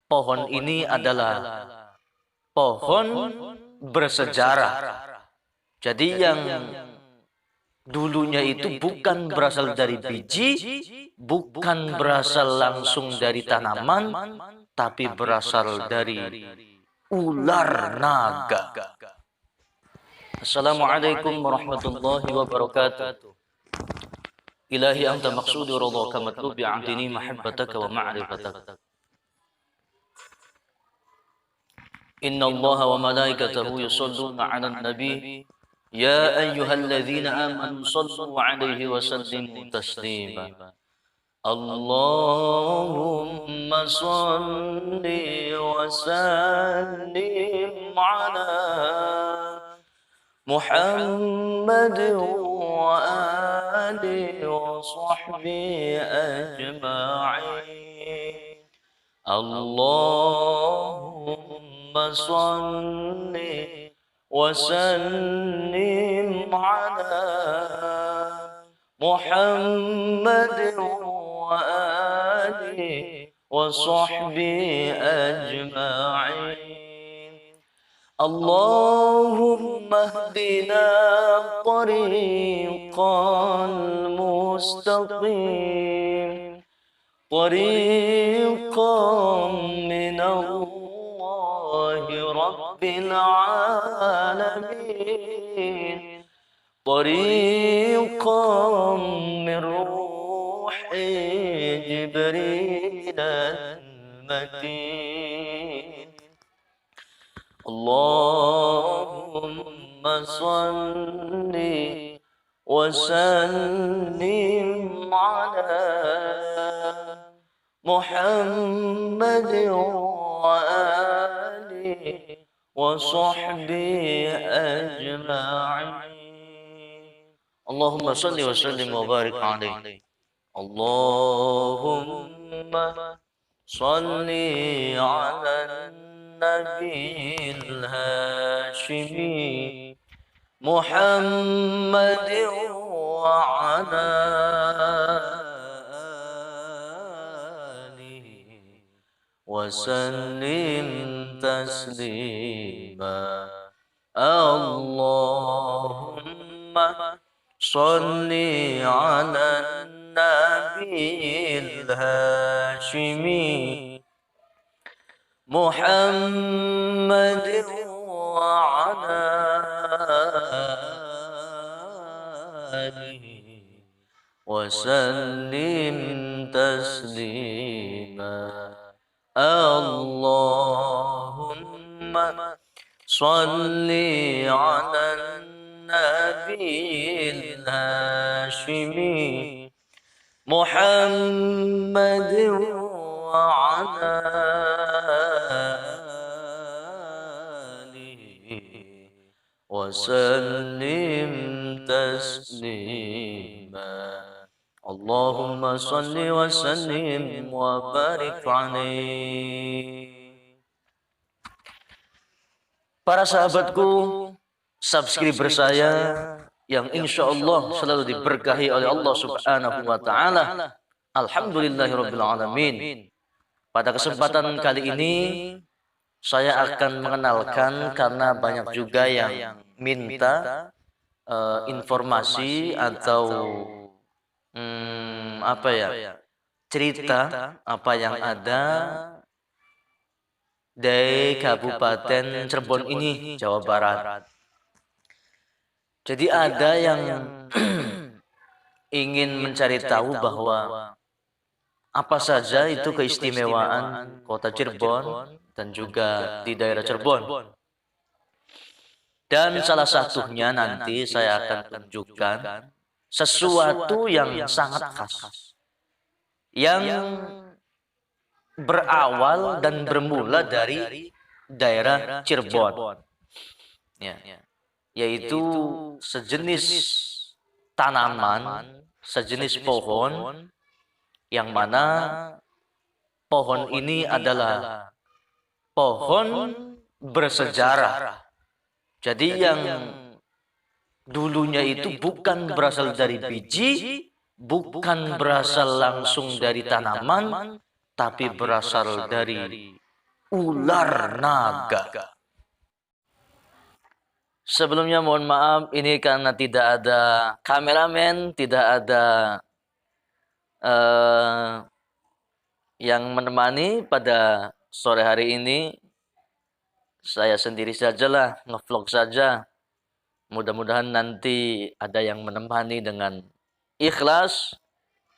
pohon ini adalah pohon bersejarah. Jadi yang dulunya itu bukan berasal dari biji, bukan berasal langsung dari tanaman, tapi berasal dari ular naga. Assalamualaikum warahmatullahi wabarakatuh. Ilahi anta maqsudi ridhaka matlubi a'tini mahabbataka wa ma'rifataka. Inna Allaha wa malaikatahu yusalluna 'alan nabi ya ayyuhalladzina amanu sallu 'alaihi wa sallimu taslima. Allahumma salli wa sallim 'ala Muhammad wa alihi wa sahbihi ajma'in. Allahumma salli wa sallim ala Muhammad wa alihi wa sahbihi ajma'in. Allahumma hdina tariqal mustaqim, tariqam minallahi rabbil alamin, tariqam min ruhi Jibril al-matin. Allahumma salli wa sallim ala Muhammad wa alihi wa sahbihi ajma'in. Allahumma salli wa sallim wa barik alaihi. Allahumma salli ala النبي الهاشمي محمد وعلى آله وسلم تسليما. اللهم صل على النبي الهاشمي محمد وعلى آله وسلم تسليما. اللهم صل على النبي الهاشمي محمد وعلى وسلم تسليما. Allahumma salli wa sallim wa barik alaihi. Para sahabatku, subscriber saya yang insya Allah selalu diberkahi oleh Allah Subhanahu wa Ta'ala. Alhamdulillahirabbil alamin. Pada kesempatan kali ini saya akan mengenalkan, karena banyak juga yang minta informasi atau cerita apa yang ada di Kabupaten Cirebon ini, Jawa Barat. Jadi ada yang ingin mencari tahu bahwa apa saja itu keistimewaan kota Cirebon dan juga di daerah Cirebon. Dan salah satunya nanti saya akan tunjukkan sesuatu yang sangat khas, yang berawal dan bermula dari daerah Cirebon, yaitu sejenis tanaman, sejenis pohon, yang mana pohon ini adalah pohon bersejarah. Jadi yang dulunya itu bukan berasal dari biji, bukan berasal langsung dari tanaman, tapi berasal dari ular naga. Sebelumnya mohon maaf, ini karena tidak ada kameramen, tidak ada yang menemani pada sore hari ini. Saya sendiri sajalah, ngevlog saja. Mudah-mudahan nanti ada yang menemani dengan ikhlas,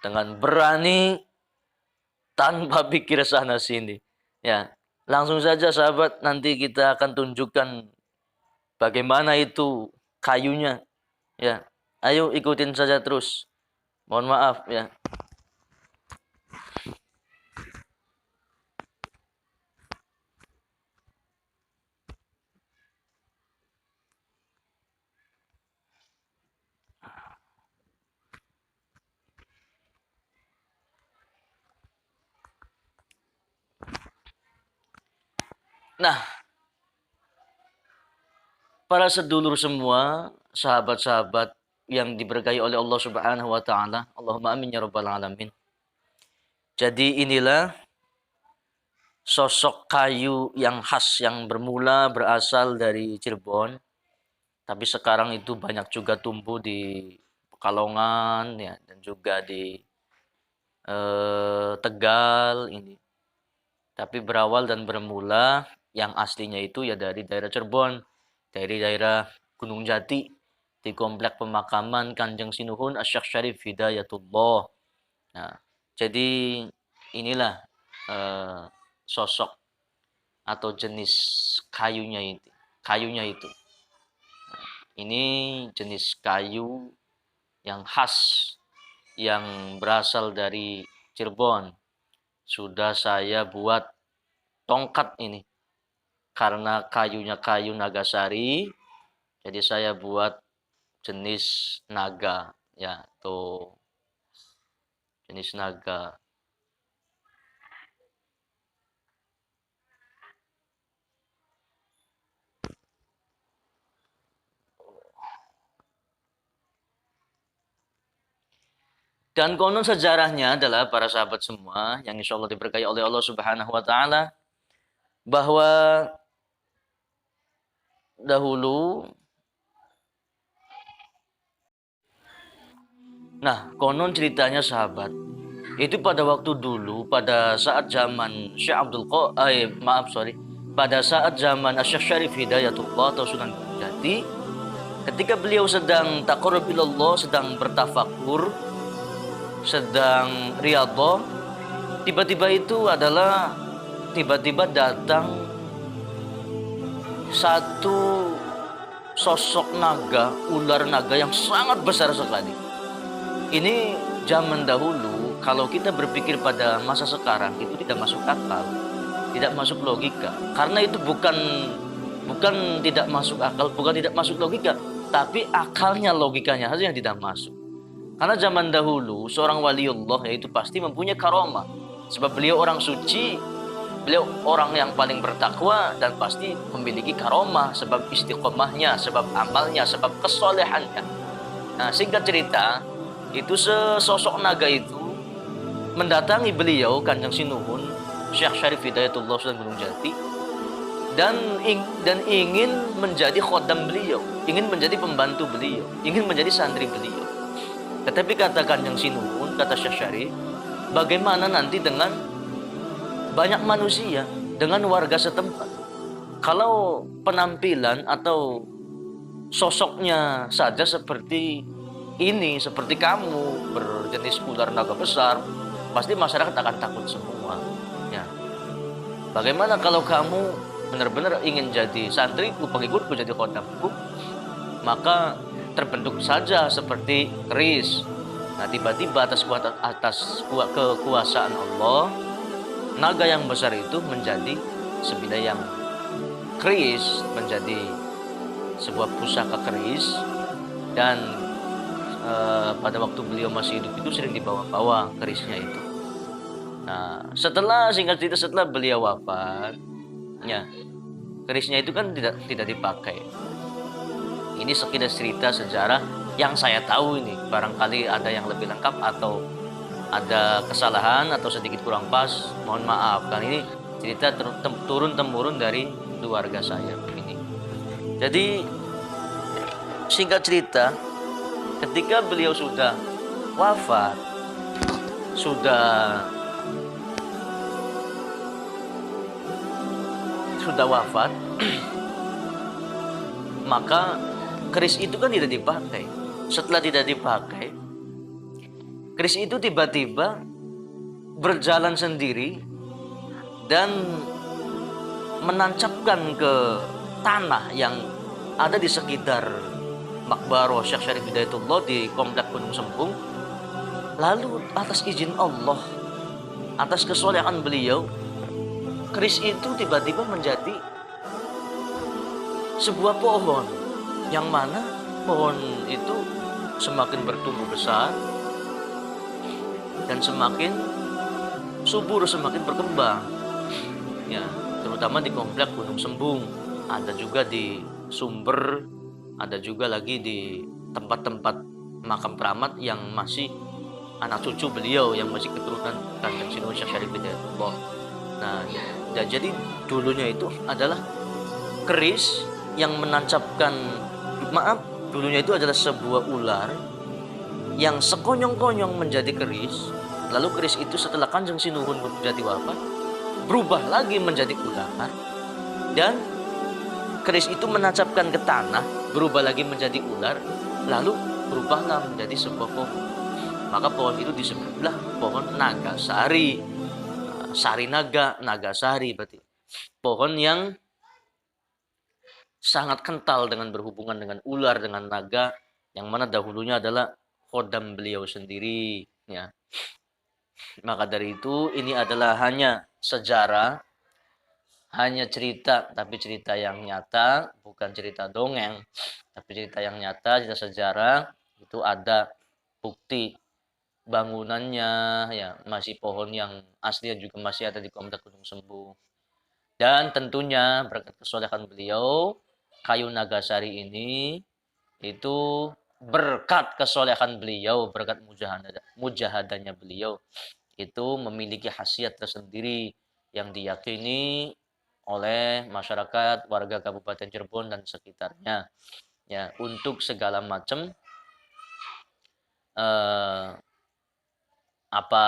dengan berani, tanpa pikir sana sini. Ya, langsung saja sahabat, nanti kita akan tunjukkan bagaimana itu kayunya. Ya, ayo ikutin saja terus. Mohon maaf ya. Nah, para sedulur semua, sahabat-sahabat yang diberkahi oleh Allah Subhanahu wa taala. Allahumma amin ya rabbal alamin. Jadi inilah sosok kayu yang khas yang bermula berasal dari Cirebon, tapi sekarang itu banyak juga tumbuh di Pekalongan ya, dan juga di Tegal ini. Tapi berawal dan bermula yang aslinya itu ya dari daerah Cirebon, dari daerah Gunung Jati, di komplek pemakaman Kanjeng Sinuhun Asy-Syaikh Syarif Hidayatullah. Nah, jadi inilah sosok atau jenis kayunya itu. Ini jenis kayu yang khas yang berasal dari Cirebon. Sudah saya buat tongkat ini. Karena kayunya kayu Nagasari, jadi saya buat jenis naga. Ya, tuh. Jenis naga. Dan konon sejarahnya adalah para sahabat semua yang insya Allah diberkahi oleh Allah Subhanahu wa taala, bahwa dahulu, nah konon ceritanya sahabat, itu pada waktu dulu, pada saat zaman Syekh pada saat zaman Asy-Syaikh Syarif Hidayatullah atau Sunan Gunung Jati, ketika beliau sedang taqarrub ilallah, sedang bertafakur, sedang riyadhah, tiba-tiba datang satu sosok naga, ular naga yang sangat besar sekali. Ini zaman dahulu, kalau kita berpikir pada masa sekarang itu tidak masuk akal, tidak masuk logika. Karena itu bukan tidak masuk akal, bukan tidak masuk logika, tapi akalnya, logikanya saja yang tidak masuk. Karena zaman dahulu seorang waliullah yaitu pasti mempunyai karomah. Sebab beliau orang suci, beliau orang yang paling bertakwa dan pasti memiliki karomah sebab istiqomahnya, sebab amalnya, sebab kesolehannya. Nah, singkat cerita, itu sesosok naga itu mendatangi beliau Kanjeng Sinuhun Syekh Syarif Hidayatullah Sunan Gunung Jati dan ingin menjadi khodam beliau, ingin menjadi pembantu beliau, ingin menjadi santri beliau. Tetapi kata Kanjeng Sinuhun, kata Syekh Syarif, bagaimana nanti dengan banyak manusia, dengan warga setempat? Kalau penampilan atau sosoknya saja seperti ini, seperti kamu, berjenis ular naga besar, pasti masyarakat akan takut semua. Ya. Bagaimana kalau kamu benar-benar ingin jadi santriku, pengikutku, jadi khodamku? Maka terbentuk saja seperti keris. Nah, tiba-tiba atas kekuasaan Allah, naga yang besar itu menjadi sebidang yang keris, menjadi sebuah pusaka keris, dan pada waktu beliau masih hidup itu sering dibawa-bawa kerisnya itu. Nah, setelah beliau wafat, ya, kerisnya itu kan tidak dipakai. Ini sekilas cerita sejarah yang saya tahu ini. Barangkali ada yang lebih lengkap atau ada kesalahan atau sedikit kurang pas, mohon maaf. Kan ini cerita turun temurun dari keluarga saya ini. Jadi singkat cerita, ketika beliau sudah wafat, sudah wafat, maka keris itu kan tidak dipakai. Setelah tidak dipakai, keris itu tiba-tiba berjalan sendiri dan menancapkan ke tanah yang ada di sekitar Makbaro Syekh Syarif Hidayatullah di Komplek Gunung Sembung. Lalu atas izin Allah, atas kesolehan beliau, keris itu tiba-tiba menjadi sebuah pohon, yang mana pohon itu semakin bertumbuh besar dan semakin subur, semakin berkembang. Ya, terutama di Komplek Gunung Sembung, ada juga di Sumber, ada juga lagi di tempat-tempat makam keramat yang masih anak cucu beliau, yang masih keturunan Kanjeng Sunan Syekh Syarif Hidayatullah. Nah, jadi dulunya itu adalah keris yang menancapkan, dulunya itu adalah sebuah ular yang sekonyong-konyong menjadi keris. Lalu keris itu setelah Kanjeng Sinuhun menjadi wafat, berubah lagi menjadi ular, dan keris itu menancapkan ke tanah, berubah lagi menjadi ular, lalu berubahlah menjadi sebuah pohon. Maka pohon itu disebutlah pohon Nagasari. Sari naga, Nagasari berarti pohon yang sangat kental dengan berhubungan dengan ular, dengan naga, yang mana dahulunya adalah khodam beliau sendiri, ya. Maka dari itu ini adalah hanya sejarah, hanya cerita, tapi cerita yang nyata, bukan cerita dongeng, tapi cerita yang nyata, cerita sejarah. Itu ada bukti bangunannya, ya, masih pohon yang asli juga masih ada di Komplek Gunung Sembung. Dan tentunya berkat kesolehan beliau, kayu Nagasari ini itu berkat kesolehan beliau, berkat mujahadahnya beliau, itu memiliki khasiat tersendiri yang diyakini oleh masyarakat warga Kabupaten Cirebon dan sekitarnya, ya, untuk segala macam apa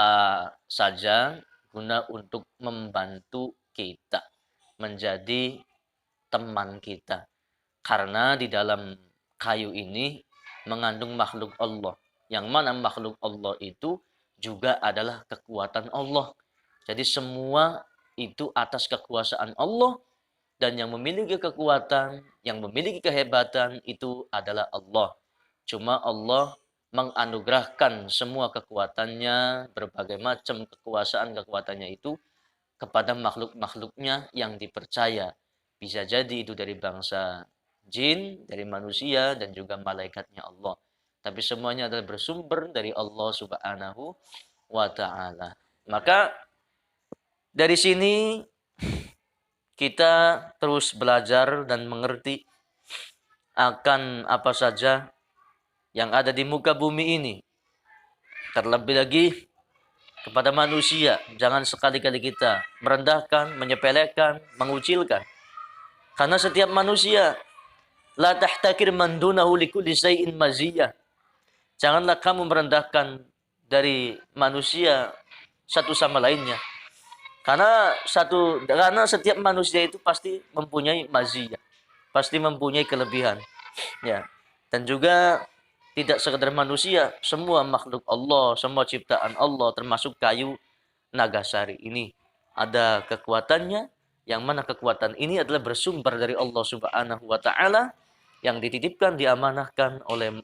saja guna untuk membantu kita, menjadi teman kita. Karena di dalam kayu ini mengandung makhluk Allah, yang mana makhluk Allah itu juga adalah kekuatan Allah. Jadi semua itu atas kekuasaan Allah, dan yang memiliki kekuatan, yang memiliki kehebatan itu adalah Allah. Cuma Allah menganugerahkan semua kekuatannya, berbagai macam kekuasaan-kekuatannya itu kepada makhluk-makhluknya yang dipercaya. Bisa jadi itu dari bangsa jin, dari manusia, dan juga malaikatnya Allah. Tapi semuanya adalah bersumber dari Allah Subhanahu wa Ta'ala. Maka dari sini kita terus belajar dan mengerti akan apa saja yang ada di muka bumi ini. Terlebih lagi kepada manusia, jangan sekali-kali kita merendahkan, menyepelekan, mengucilkan. Karena setiap manusia, la tahtakir man dunahu likulli syai'in maziyah. Janganlah kamu merendahkan dari manusia satu sama lainnya. Karena setiap manusia itu pasti mempunyai maziyah, pasti mempunyai kelebihan. Ya. Dan juga tidak sekedar manusia, semua makhluk Allah, semua ciptaan Allah, termasuk kayu Nagasari ini ada kekuatannya, yang mana kekuatan ini adalah bersumber dari Allah Subhanahu wa Ta'ala, yang dititipkan, diamanahkan oleh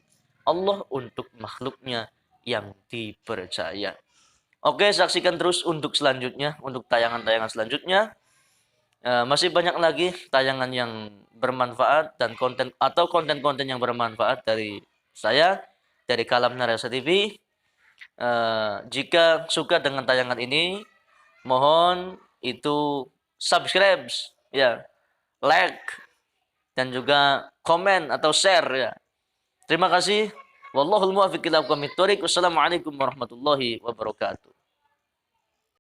Allah untuk makhluknya yang dipercaya. Oke, saksikan terus untuk selanjutnya, untuk tayangan-tayangan selanjutnya. Masih banyak lagi tayangan yang bermanfaat dan konten-konten yang bermanfaat dari saya, dari Kalam Narasa TV. Jika suka dengan tayangan ini, mohon itu subscribe, ya, like, dan juga komen atau share, ya. Terima kasih. Wallahul muwaffiq ila aqwamit thoriq. Wassalamualaikum warahmatullahi wabarakatuh.